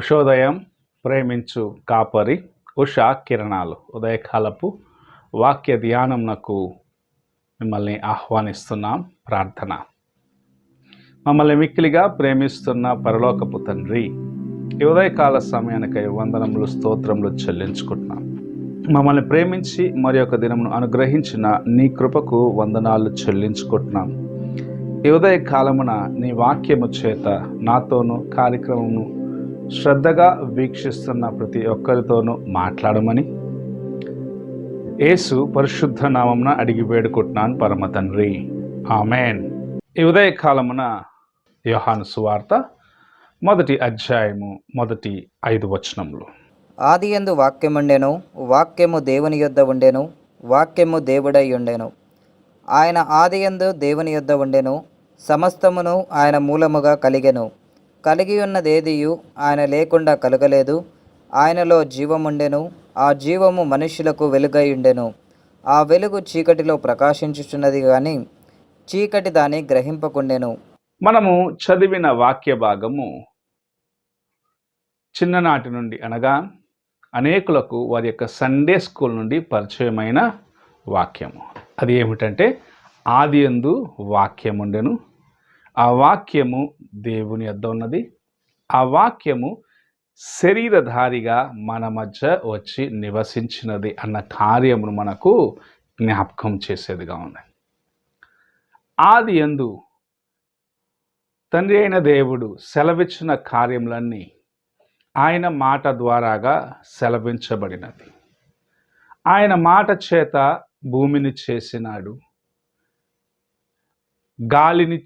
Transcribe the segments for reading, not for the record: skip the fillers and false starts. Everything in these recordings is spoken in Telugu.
ఉషోదయం ప్రేమించు కాపరి ఉషా కిరణాలు ఉదయకాలపు వాక్య ధ్యానంనకు మిమ్మల్ని ఆహ్వానిస్తున్నాం. ప్రార్థన. మమ్మల్ని మిక్కిలిగా ప్రేమిస్తున్న పరలోకపు తండ్రి, ఈ ఉదయకాల సమయానికై వందనములు స్తోత్రములు చెల్లించుకుంటున్నాం. మమ్మల్ని ప్రేమించి మరి ఒక దినమును అనుగ్రహించిన నీ కృపకు వందనాలు చెల్లించుకుంటున్నాం. ఈ ఉదయకాలమున నీ వాక్యము చేత నాతోనూ కార్యక్రమమును శ్రద్ధగా వీక్షిస్తున్న ప్రతి ఒక్కరితోనూ మాట్లాడమని యేసు పరిశుద్ధ నామమున అడిగి వేడుకుంటున్నాను పరమ తండ్రి, ఆమెన్. ఈ ఉదయకాలమున యోహాను సువార్త 1వ అధ్యాయము 5 వచనములు. ఆదియందు వాక్యముండెను, వాక్యము దేవుని యొద్ద ఉండెను, వాక్యము దేవుడై ఉండెను. ఆయన ఆదియందు దేవుని యొద్ద ఉండెను, సమస్తమును ఆయన మూలముగా కలిగెను. కలిగి ఉన్నదేదియు ఆయన లేకుండా కలగలేదు. ఆయనలో జీవముండెను, ఆ జీవము మనుష్యులకు వెలుగై ఉండెను. ఆ వెలుగు చీకటిలో ప్రకాశించుచున్నది గాని చీకటి దాన్ని గ్రహింపకుండెను. మనము చదివిన వాక్య భాగము చిన్ననాటి నుండి అనగా అనేకులకు వారి యొక్క సండే స్కూల్ నుండి పరిచయమైన వాక్యము. అది ఏమిటంటే, ఆదియందు వాక్యముండెను, ఆ వాక్యము దేవుని యొద్ద ఉన్నది, ఆ వాక్యము శరీరధారిగా మన మధ్య వచ్చి నివసించినది అన్న కార్యమును మనకు జ్ఞాపకం చేసేదిగా ఉంది. ఆదియందు తండ్రి అయిన దేవుడు సెలవిచ్చిన కార్యములన్నీ ఆయన మాట ద్వారాగా సెలవించబడినది. ఆయన మాట చేత భూమిని చేసినాడు, గాలిని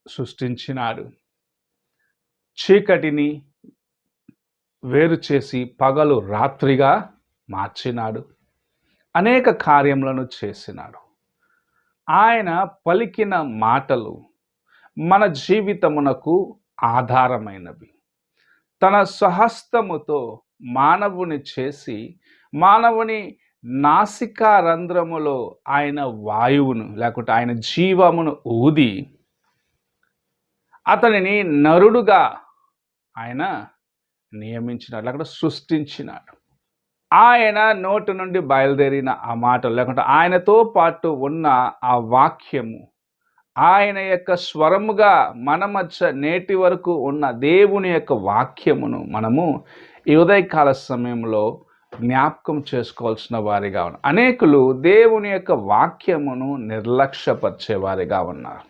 సృష్టించినాడు, చీకటిని వేరు చేసి పగలు రాత్రిగా మార్చినాడు, అనేక కార్యములను చేసినాడు. ఆయన పలికిన మాటలు మన జీవితమునకు ఆధారమైనవి. తన స్వహస్తముతో మానవుని చేసి మానవుని నాసికా రంధ్రములో ఆయన వాయువును లేకుంటే ఆయన జీవమును ఊది అతనిని నరుడుగా ఆయన నియమించినాడు, లేకుంటే సృష్టించినాడు. ఆయన నోటి నుండి బయలుదేరిన ఆ మాటలు లేకుంటే ఆయనతో పాటు ఉన్న ఆ వాక్యము ఆయన యొక్క స్వరముగా మన మధ్య నేటి వరకు ఉన్న దేవుని యొక్క వాక్యమును మనము ఈ ఉదయకాల సమయంలో జ్ఞాపకం చేసుకోవాల్సిన వారిగా ఉన్నారు. అనేకులు దేవుని యొక్క వాక్యమును నిర్లక్ష్యపరిచేవారిగా ఉన్నారు.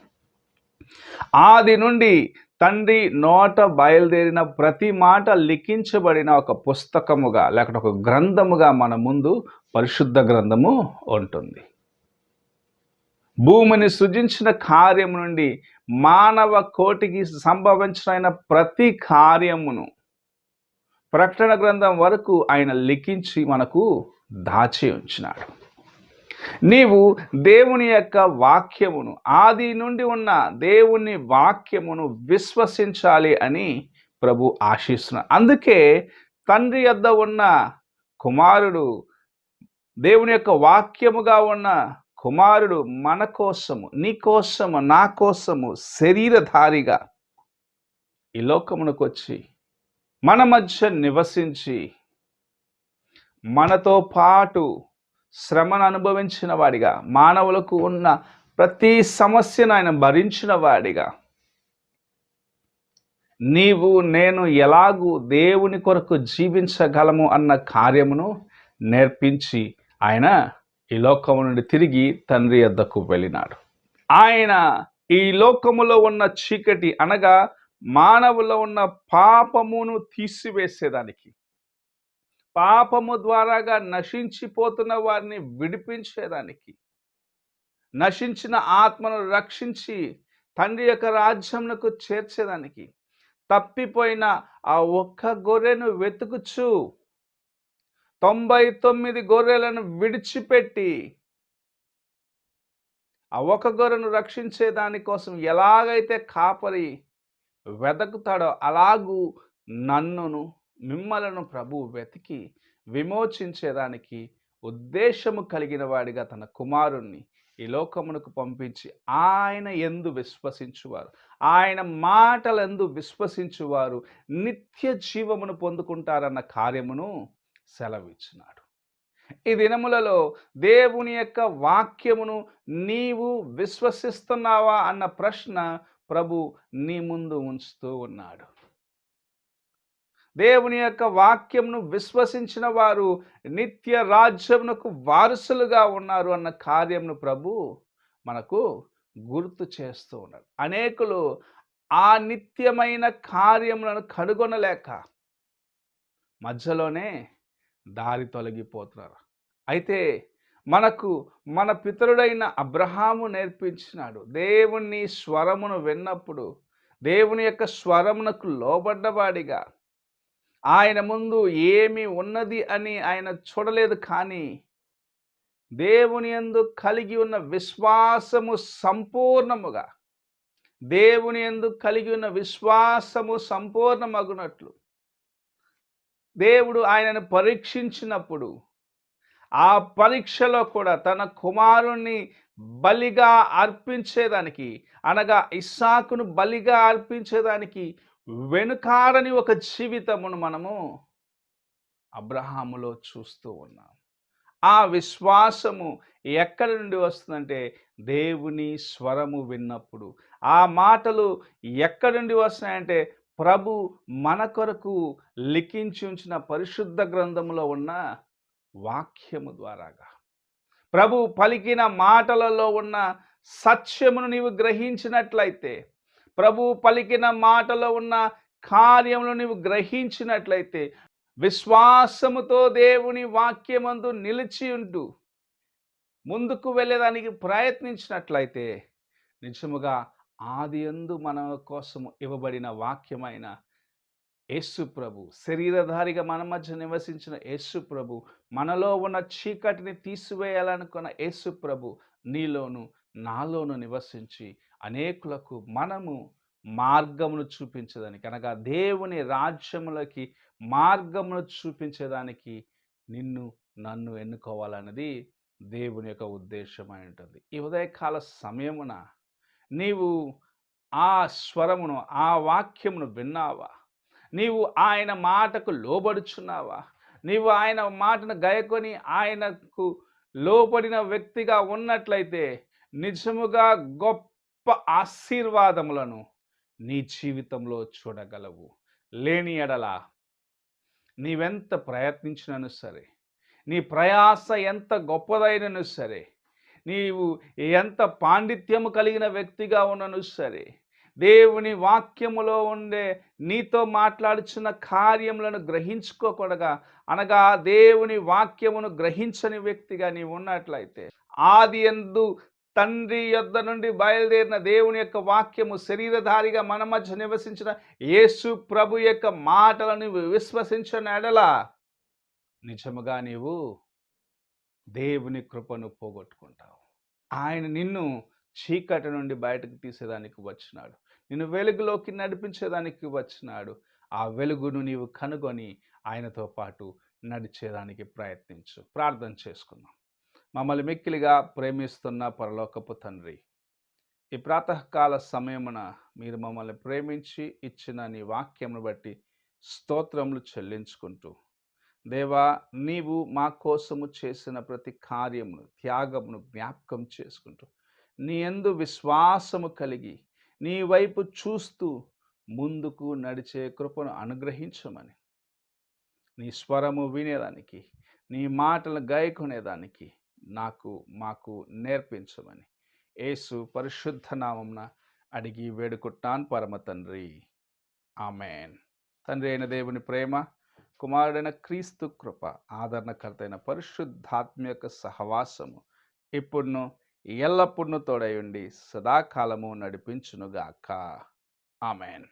ఆది నుండి తండ్రి నోట బయలుదేరిన ప్రతి మాట లిఖించబడిన ఒక పుస్తకముగా లేకపోతే ఒక గ్రంథముగా మన ముందు పరిశుద్ధ గ్రంథము ఉంటుంది. భూమిని సృజించిన కార్యం నుండి మానవ కోటికి సంభవించిన ప్రతి కార్యమును ప్రకటన గ్రంథం వరకు ఆయన లిఖించి మనకు దాచి ఉంచినాడు. నీవు దేవుని యొక్క వాక్యమును, ఆది నుండి ఉన్న దేవుని వాక్యమును విశ్వసించాలి అని ప్రభు ఆశిస్తున్నాడు. అందుకే తండ్రి యొద్ద ఉన్న కుమారుడు, దేవుని యొక్క వాక్యముగా ఉన్న కుమారుడు మన కోసము, నీ కోసము, నా కోసము శరీరధారిగా ఈ లోకమునకు వచ్చి మన మధ్య నివసించి మనతో పాటు శ్రమను అనుభవించిన వాడిగా, మానవులకు ఉన్న ప్రతి సమస్యను ఆయన భరించిన వాడిగా, నీవు నేను ఎలాగూ దేవుని కొరకు జీవించగలము అన్న కార్యమును నేర్పించి ఆయన ఈ లోకము నుండి తిరిగి తండ్రి యొద్దకు వెళ్ళినాడు. ఆయన ఈ లోకములో ఉన్న చీకటి అనగా మానవులో ఉన్న పాపమును తీసివేసేదానికి, పాపము ద్వారాగా నశించిపోతున్న వారిని విడిపించేదానికి, నశించిన ఆత్మను రక్షించి తండ్రి యొక్క రాజ్యమునకు చేర్చేదానికి, తప్పిపోయిన ఆ ఒక్క గొర్రెను వెతుకుచు 99 గొర్రెలను విడిచిపెట్టి ఆ ఒక గొర్రెను రక్షించే దానికోసం ఎలాగైతే కాపరి వెతుకుతాడో అలాగూ నన్నును మిమ్మలను ప్రభు వెతికి విమోచించేదానికి ఉద్దేశము కలిగిన వాడిగా తన కుమారుణ్ణి ఈ లోకమునకు పంపించి ఆయన యందు విశ్వసించువారు, ఆయన మాటలందు విశ్వసించువారు నిత్య జీవమును పొందుకుంటారన్న కార్యమును సెలవిచ్చినాడు. ఈ దినములలో దేవుని యొక్క వాక్యమును నీవు విశ్వసిస్తున్నావా అన్న ప్రశ్న ప్రభు నీ ముందు ఉంచుతూ ఉన్నాడు. దేవుని యొక్క వాక్యంను విశ్వసించిన వారు నిత్య రాజ్యమునకు వారసులుగా ఉన్నారు అన్న కార్యమును ప్రభు మనకు గుర్తు చేస్తూ ఉన్నాడు. అనేకులు ఆ నిత్యమైన కార్యములను కనుగొనలేక మధ్యలోనే దారి తొలగిపోతున్నారు. అయితే మనకు మన పితరుడైన అబ్రహాము నేర్పించినాడు, దేవుని స్వరమును విన్నప్పుడు దేవుని యొక్క స్వరమునకు లోబడ్డవాడిగా, ఆయన ముందు ఏమి ఉన్నది అని ఆయన చూడలేదు, కానీ దేవుని యందు కలిగి ఉన్న విశ్వాసము సంపూర్ణముగా, దేవుని యందు కలిగి ఉన్న విశ్వాసము సంపూర్ణమగునట్లు దేవుడు ఆయనను పరీక్షించినప్పుడు ఆ పరీక్షలో కూడా తన కుమారుణ్ణి బలిగా అర్పించేదానికి, అనగా ఇస్సాకును బలిగా అర్పించేదానికి వెనుకాడని ఒక జీవితమును మనము అబ్రహాములో చూస్తూ ఉన్నాం. ఆ విశ్వాసము ఎక్కడి నుండి వస్తుందంటే దేవుని స్వరము విన్నప్పుడు. ఆ మాటలు ఎక్కడి నుండి వస్తున్నాయంటే ప్రభు మన కొరకు లిఖించి ఉంచిన పరిశుద్ధ గ్రంథములో ఉన్న వాక్యము ద్వారాగా, ప్రభు పలికిన మాటలలో ఉన్న సత్యమును నీవు గ్రహించినట్లయితే, ప్రభు పలికిన మాటలో ఉన్న కార్యమును నీవు గ్రహించినట్లయితే, విశ్వాసముతో దేవుని వాక్యమందు నిలిచి ఉంటూ ముందుకు వెళ్ళేదానికి ప్రయత్నించినట్లయితే, నిజముగా ఆదియందు మన కోసము ఇవ్వబడిన వాక్యమైన యేసు ప్రభు, శరీరధారిగా మన మధ్య నివసించిన యేసు ప్రభు, మనలో ఉన్న చీకటిని తీసివేయాలనుకున్న యేసు ప్రభు నీలోను నాలోను నివసించి అనేకులకు మనము మార్గమును చూపించేదానికి, అనగా దేవుని రాజ్యములకి మార్గమును చూపించేదానికి నిన్ను నన్ను ఎన్నుకోవాలన్నది దేవుని యొక్క ఉద్దేశమై ఉంటుంది. ఈ ఉదయకాల సమయమున నీవు ఆ స్వరమును, ఆ వాక్యమును విన్నావా? నీవు ఆయన మాటకు లోబడుచున్నావా? నీవు ఆయన మాటను గైకొని ఆయనకు లోబడిన వ్యక్తిగా ఉన్నట్లయితే నిజముగా గొప్ప ఆశీర్వాదములను నీ జీవితంలో చూడగలవు. లేని ఎడల నీవెంత ప్రయత్నించినను సరే, నీ ప్రయాస ఎంత గొప్పదైనను సరే, నీవు ఎంత పాండిత్యము కలిగిన వ్యక్తిగా ఉన్నను సరే, దేవుని వాక్యములో ఉండే నీతో మాట్లాడుచున్న కార్యములను గ్రహించుకోకూడగా, అనగా దేవుని వాక్యమును గ్రహించని వ్యక్తిగా నీవు ఉన్నట్లయితే, ఆదియందు తండ్రి యొద్ద నుండి బయలుదేరిన దేవుని యొక్క వాక్యము శరీరధారిగా మన మధ్య నివసించిన యేసు ప్రభు యొక్క మాటలను విశ్వసించిన ఎడల నిజముగా నీవు దేవుని కృపను పోగొట్టుకుంటావు. ఆయన నిన్ను చీకటి నుండి బయటకు తీసేదానికి వచ్చినాడు, నిన్ను వెలుగులోకి నడిపించేదానికి వచ్చినాడు. ఆ వెలుగును నీవు కనుగొని ఆయనతో పాటు నడిచేదానికి ప్రయత్నించు. ప్రార్థన చేసుకుందాం. మమ్మల్ని మిక్కిలిగా ప్రేమిస్తున్న పరలోకపు తండ్రి, ఈ ప్రాతకాల సమయమున మీరు మమ్మల్ని ప్రేమించి ఇచ్చిన నీ వాక్యమును బట్టి స్తోత్రములు చెల్లించుకుంటూ, దేవా, నీవు మా కోసము చేసిన ప్రతి కార్యమును, త్యాగమును జ్ఞాపకం చేసుకుంటూ, నీ యందు విశ్వాసము కలిగి నీ వైపు చూస్తూ ముందుకు నడిచే కృపను అనుగ్రహించమని, నీ స్వరము వినేదానికి, నీ మాటలు గాయకునేదానికి మాకు నేర్పించమని యేసు పరిశుద్ధ నామమున అడిగి వేడుకుంటాను పరమ తండ్రి, ఆమెన్. తండ్రి అయిన దేవుని ప్రేమ, కుమారుడైన క్రీస్తు కృప, ఆదరణకర్త అయిన పరిశుద్ధాత్మ యొక్క సహవాసము ఇప్పుడును ఎల్లప్పుడూ తోడై ఉండి సదాకాలము నడిపించునుగాక. ఆమెన్.